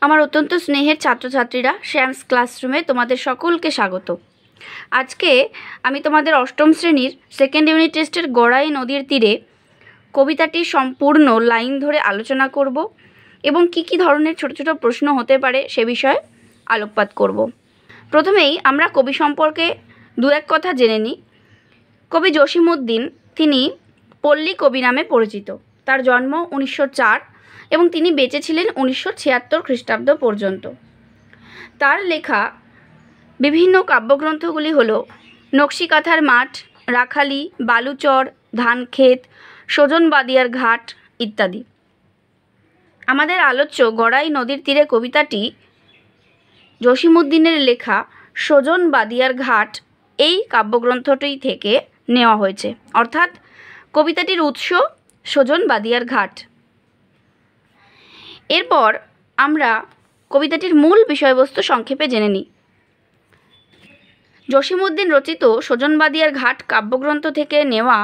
আমার অত্যন্ত স্নেহের ছাত্রছাত্রীরা শ্যামস ক্লাসরুমে তোমাদের সকলকে স্বাগত। আজকে আমি তোমাদের অষ্টম শ্রেণীর সেকেন্ড ইউনিট টেস্টের গড়াই নদীর তীরে কবিতাটি সম্পূর্ণ লাইন ধরে আলোচনা করব এবং কি কি ধরনের ছোট ছোট প্রশ্ন হতে পারে সে বিষয়ে আলোকপাত করব। প্রথমেই আমরা কবি সম্পর্কে দু এক কথা জেনে নিই। কবি জসিমউদ্দিন তিনি পল্লী কবি নামে পরিচিত। তার জন্ম 1904 এবং তিনি বেঁচে ছিলেন 1976 খ্রিস্টাব্দ পর্যন্ত। তার লেখা বিভিন্ন কাব্যগ্রন্থগুলি হল নকশিকাঁথার মাঠ, রাখালি, বালুচর, ধানক্ষেত, সজন বাদিয়ার ঘাট ইত্যাদি। আমাদের আলোচ্য গড়াই নদীর তীরে কবিতাটি জসিমউদ্দিনের লেখা সজন বাদিয়ার ঘাট এই কাব্যগ্রন্থটি থেকে নেওয়া হয়েছে, অর্থাৎ কবিতাটির উৎস সজন বাদিয়ার ঘাট। এরপর আমরা কবিতাটির মূল বিষয়বস্তু সংক্ষেপে জেনে নিই। জসিমউদ্দিন রচিত সজন বাদিয়ার ঘাট কাব্যগ্রন্থ থেকে নেওয়া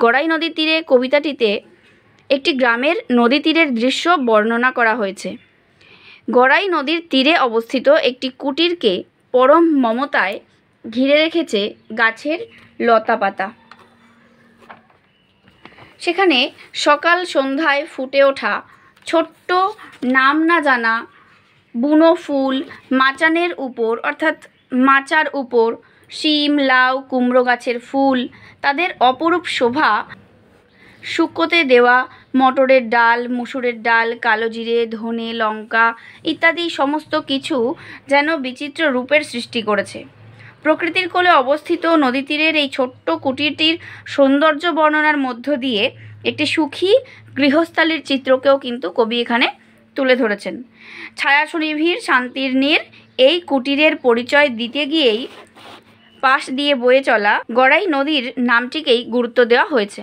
গড়াই নদীর তীরে কবিতাটিতে একটি গ্রামের নদী তীরের দৃশ্য বর্ণনা করা হয়েছে। গড়াই নদীর তীরে অবস্থিত একটি কুটিরকে পরম মমতায় ঘিরে রেখেছে গাছের লতাপাতা। সেখানে সকাল সন্ধ্যায় ফুটে ওঠা ছোট্ট নাম না জানা বুনো ফুল, মাচানের উপর অর্থাৎ মাচার উপর শিম, লাউ, কুমড়ো গাছের ফুল, তাদের অপরূপ শোভা, শুকোতে দেওয়া মটরের ডাল, মুসুরের ডাল, কালো জিরে, ধনে, লঙ্কা ইত্যাদি সমস্ত কিছু যেন বিচিত্র রূপের সৃষ্টি করেছে। প্রকৃতির কোলে অবস্থিত নদী তীরের এই ছোট্ট কুটিরটির সৌন্দর্য বর্ণনার মধ্য দিয়ে একটি সুখী গৃহস্থালির চিত্রকেও কিন্তু কবি এখানে তুলে ধরেছেন। ছায়া সুনিবিড় শান্তির নীড় এই কুটিরের পরিচয় দিতে গিয়েই পাশ দিয়ে বয়ে চলা গড়াই নদীর নামটিকেই গুরুত্ব দেওয়া হয়েছে।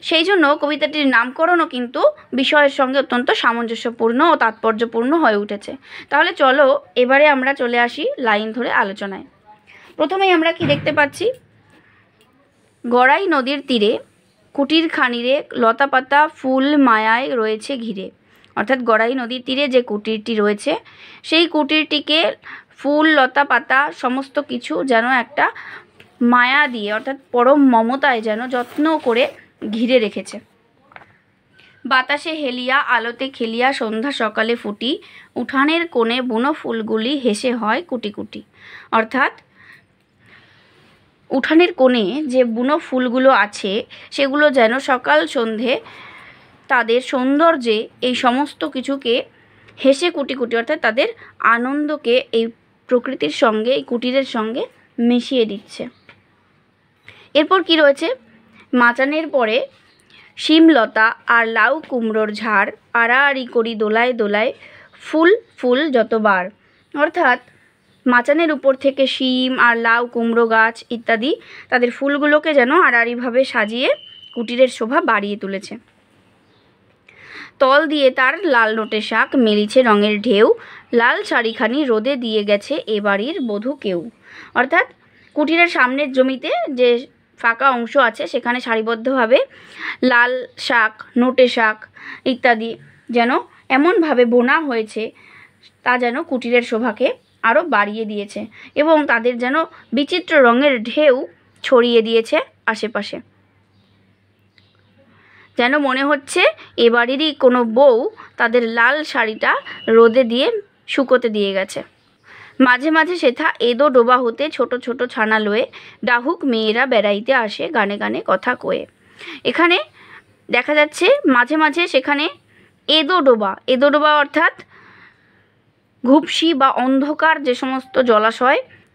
সেই জন্য কবিতাটির নামকরণও কিন্তু বিষয়ের সঙ্গে অত্যন্ত সামঞ্জস্যপূর্ণ ও তাৎপর্যপূর্ণ হয়ে উঠেছে। তাহলে চলো এবারে আমরা চলে আসি লাইন ধরে আলোচনায়। প্রথমেই আমরা কি দেখতে পাচ্ছি, গড়াই নদীর তীরে কুটির খানিরে লতাপাতা ফুল মায়ায় রয়েছে ঘিরে। অর্থাৎ গড়াই নদীর তীরে যে কুটিরটি রয়েছে সেই কুটিরটিকে ফুল, লতা পাতা সমস্ত কিছু যেন একটা মায়া দিয়ে অর্থাৎ পরম মমতায় যেন যত্ন করে ঘিরে রেখেছে। বাতাসে হেলিয়া আলোতে খেলিয়া সন্ধ্যা সকালে ফুটি, উঠানের কোণে বুনো ফুলগুলি হেসে হয় কুটি কুটি। অর্থাৎ উঠানের কোণে যে বুনো ফুলগুলো আছে সেগুলো যেন সকাল সন্ধে তাদের সৌন্দর্যে এই সমস্ত কিছুকে হেসে কুটি কুটি অর্থাৎ তাদের আনন্দকে এই প্রকৃতির সঙ্গে, এই কুটিরের সঙ্গে মিশিয়ে দিচ্ছে। এরপর কি রয়েছে, মাচানের পরে শিমলতা আর লাউ কুমড়োর ঝাড়, আড়াআড়ি করি দোলায় দোলায় ফুল ফুল যতবার। অর্থাৎ মাচানের উপর থেকে শিম আর লাউ কুমড়ো গাছ ইত্যাদি তাদের ফুলগুলোকে যেন আড়াআড়িভাবে সাজিয়ে কুটিরের শোভা বাড়িয়ে তুলেছে। তল দিয়ে তার লাল নোটে শাক মেলিছে রঙের ঢেউ, লাল শাড়িখানি রোদে দিয়ে গেছে এ বাড়ির বধূ কেউ। অর্থাৎ কুটিরের সামনের জমিতে যে ফাঁকা অংশ আছে সেখানে সারিবদ্ধভাবে লাল শাক, নোটে শাক ইত্যাদি যেন এমনভাবে বোনা হয়েছে তা যেন কুটিরের শোভাকে আরও বাড়িয়ে দিয়েছে এবং তাদের যেন বিচিত্র রঙের ঢেউ ছড়িয়ে দিয়েছে আশেপাশে। যেন মনে হচ্ছে এ বাড়িরই কোনো বউ তাদের লাল শাড়িটা রোদে দিয়ে শুকোতে দিয়ে গেছে। মাঝে মাঝে সেথা এদো ডোবা হতে ছোট ছোট ছানা লয়ে ডাহুক মেয়েরা বেড়াইতে আসে গানে গানে কথা কয়ে। এখানে দেখা যাচ্ছে মাঝে মাঝে সেখানে এদো ডোবা অর্থাৎ ঘুপসি বা অন্ধকার যে সমস্ত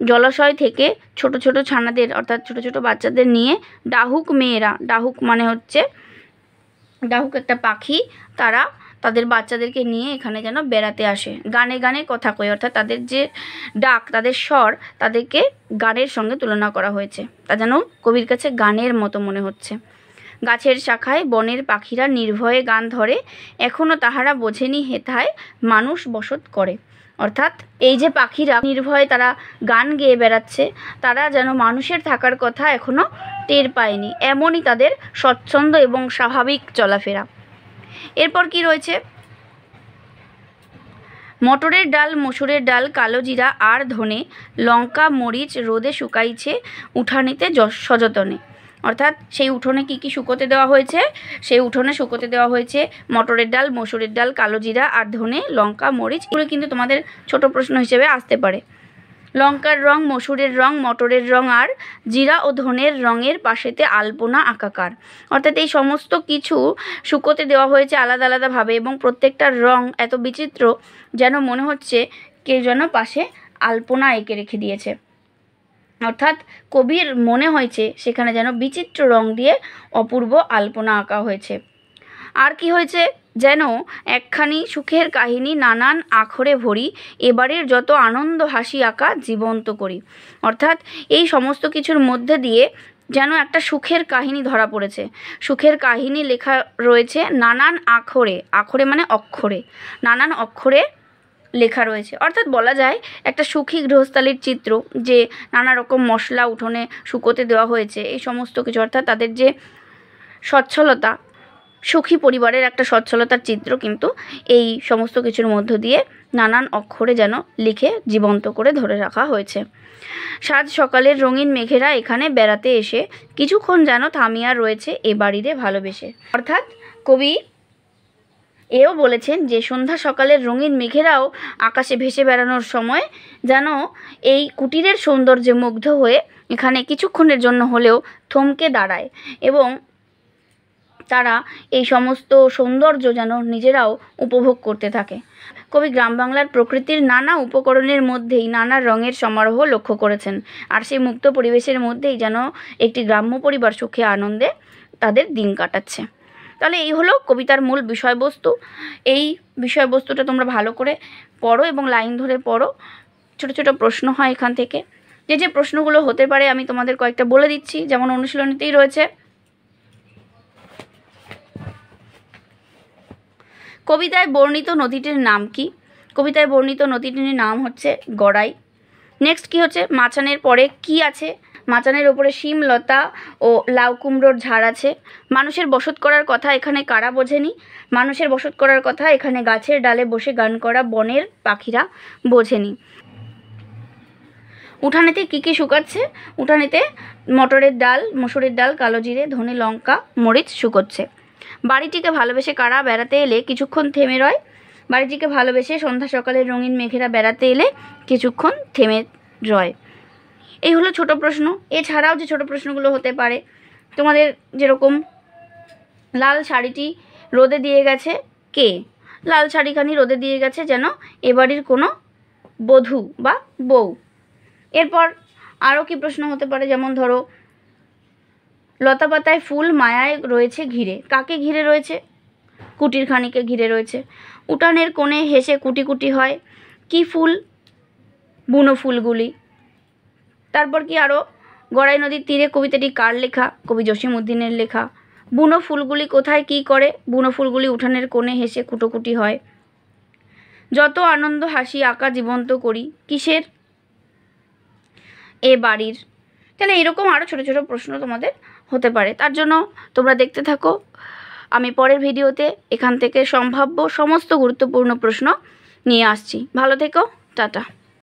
জলাশয় থেকে ছোট ছোট ছানাদের অর্থাৎ ছোট ছোট বাচ্চাদের নিয়ে ডাহুক মেয়েরা, ডাহুক মানে হচ্ছে ডাহুক একটা পাখি, তারা তাদের বাচ্চাদেরকে নিয়ে এখানে যেন বেড়াতে আসে, গানে গানে কথা কয়ে। অর্থাৎ তাদের যে ডাক, তাদের স্বর, তাদেরকে গানের সঙ্গে তুলনা করা হয়েছে। তা যেন কবির কাছে গানের মতো মনে হচ্ছে। গাছের শাখায় বনের পাখিরা নির্ভয়ে গান ধরে, এখনও তাহারা বোঝেনি হেথায় মানুষ বসত করে। অর্থাৎ এই যে পাখিরা নির্ভয়ে তারা গান গেয়ে বেড়াচ্ছে, তারা যেন মানুষের থাকার কথা এখনও টের পায়নি, এমনই তাদের স্বচ্ছন্দ এবং স্বাভাবিক চলাফেরা। এরপর কি রয়েছে, মটরের ডাল মসুরের ডাল কালো জিরা আর ধনে লঙ্কা মরিচ রোদে শুকাইছে উঠানিতে সযতনে। অর্থাৎ সেই উঠোনে কী কী শুকোতে দেওয়া হয়েছে, সেই উঠোনে শুকোতে দেওয়া হয়েছে মটরের ডাল মসুরের ডাল কালো জিরা আর ধনে লঙ্কা মরিচ। এগুলো কিন্তু তোমাদের ছোট প্রশ্ন হিসেবে আসতে পারে। লঙ্কার রং মসুরের রং মটরের রং আর জিরা ও ধনের রঙের পাশেতে আলপনা আঁকাকার। অর্থাৎ এই সমস্ত কিছু শুকোতে দেওয়া হয়েছে আলাদা আলাদাভাবে এবং প্রত্যেকটার রং এত বিচিত্র যেন মনে হচ্ছে কেউ যেন পাশে আলপনা এঁকে রেখে দিয়েছে। অর্থাৎ কবির মনে হয়েছে সেখানে যেন বিচিত্র রং দিয়ে অপূর্ব আলপনা আঁকা হয়েছে। আর কি হয়েছে, যেন একখানি সুখের কাহিনী নানান আখরে ভরি এবারের যত আনন্দ হাসি আঁকা জীবন্ত করি। অর্থাৎ এই সমস্ত কিছুর মধ্যে দিয়ে যেন একটা সুখের কাহিনী ধরা পড়েছে। সুখের কাহিনী লেখা রয়েছে নানান আখরে, আখরে মানে অক্ষরে, নানান অক্ষরে লেখা রয়েছে। অর্থাৎ বলা যায় একটা সুখী গৃহস্থালির চিত্র, যে নানা রকম মশলা উঠোনে শুকোতে দেওয়া হয়েছে, এই সমস্ত কিছু অর্থাৎ তাদের যে সচ্ছলতা, সুখী পরিবারের একটা সচ্ছলতার চিত্র কিন্তু এই সমস্ত কিছুর মধ্য দিয়ে নানান অক্ষরে যেন লিখে জীবন্ত করে ধরে রাখা হয়েছে। সাত সকালের রঙিন মেঘেরা এখানে বেড়াতে এসে কিছুক্ষণ যেন থামিয়া রয়েছে এ বাড়িরে ভালোবেসে। অর্থাৎ কবি এও বলেছেন যে সন্ধ্যা সকালের রঙিন মেঘেরাও আকাশে ভেসে বেড়ানোর সময় যেন এই কুটিরের সৌন্দর্যে মুগ্ধ হয়ে এখানে কিছুক্ষণের জন্য হলেও থমকে দাঁড়ায় এবং তারা এই সমস্ত সৌন্দর্য যেন নিজেরাও উপভোগ করতে থাকে। কবি গ্রাম বাংলার প্রকৃতির নানা উপকরণের মধ্যেই নানা রঙের সমারোহ লক্ষ্য করেছেন, আর সেই মুক্ত পরিবেশের মধ্যেই যেন একটি গ্রাম্য পরিবার সুখে আনন্দে তাদের দিন কাটাচ্ছে। তাহলে এই হলো কবিতার মূল বিষয়বস্তু। এই বিষয়বস্তুটা তোমরা ভালো করে পড়ো এবং লাইন ধরে পড়ো। ছোট ছোট প্রশ্ন হয় এখান থেকে। যে যে প্রশ্নগুলো হতে পারে আমি তোমাদের কয়েকটা বলে দিচ্ছি, যেমন অনুশীলনীতেই রয়েছে। কবিতায় বর্ণিত নদীটির নাম কি? কবিতায় বর্ণিত নদীটির নাম হচ্ছে গড়াই। নেক্সট কি হচ্ছে, মাচানের পরে কি আছে? মাচানের ওপরে শিম লতা ও লাউ কুমড়োর ঝাড় আছে। মানুষের বসত করার কথা এখানে কারা বোঝেনি? মানুষের বসত করার কথা এখানে গাছের ডালে বসে গান করা বনের পাখিরা বোঝেনি। উঠানেতে কী কী শুকাচ্ছে? উঠানেতে মটরের ডাল মসুরের ডাল কালো জিরে ধনে লঙ্কা মরিচ শুকোচ্ছে। বাড়িটিকে ভালোবেসে কারা বেড়াতে এলে কিছুক্ষণ থেমে রয়? বাড়িটিকে ভালোবেসে সন্ধ্যা সকালের রঙিন মেঘেরা বেড়াতে এলে কিছুক্ষণ থেমে রয়। এই হলো ছোট প্রশ্ন। এছাড়াও যে ছোট প্রশ্নগুলো হতে পারে, তোমাদের যেরকম লাল শাড়িটি রোদে দিয়ে গেছে কে? লাল শাড়িখানি রোদে দিয়ে গেছে যেন এ বাড়ির কোনো বধূ বা বউ। এরপর আরও কি প্রশ্ন হতে পারে, যেমন ধরো লতা পাতায় ফুল মায়ায় রয়েছে ঘিরে। কাকে ঘিরে রয়েছে? কুটিরখানিকে ঘিরে রয়েছে। উঠানের কোণে হেসে কুটি কুটি হয়। কি ফুল? বুনো ফুলগুলি। তারপর কি আরও, গড়াই নদীর তীরে কবিতাটি কার লেখা? কবি জসিমউদ্দিনের লেখা। বুনো ফুলগুলি কোথায় কি করে? বুনো ফুলগুলি উঠানের কোণে হেসে কুটোকুটি হয়। যত আনন্দ হাসি আঁকা জীবন্ত করি, কিসের? এ বাড়ির। তাহলে এরকম আরও ছোটো ছোটো প্রশ্ন তোমাদের হতে পারে। তার জন্য তোমরা দেখতে থাকো। আমি পরের ভিডিওতে এখান থেকে সম্ভাব্য সমস্ত গুরুত্বপূর্ণ প্রশ্ন নিয়ে আসছি। ভালো থেকো, টাটা।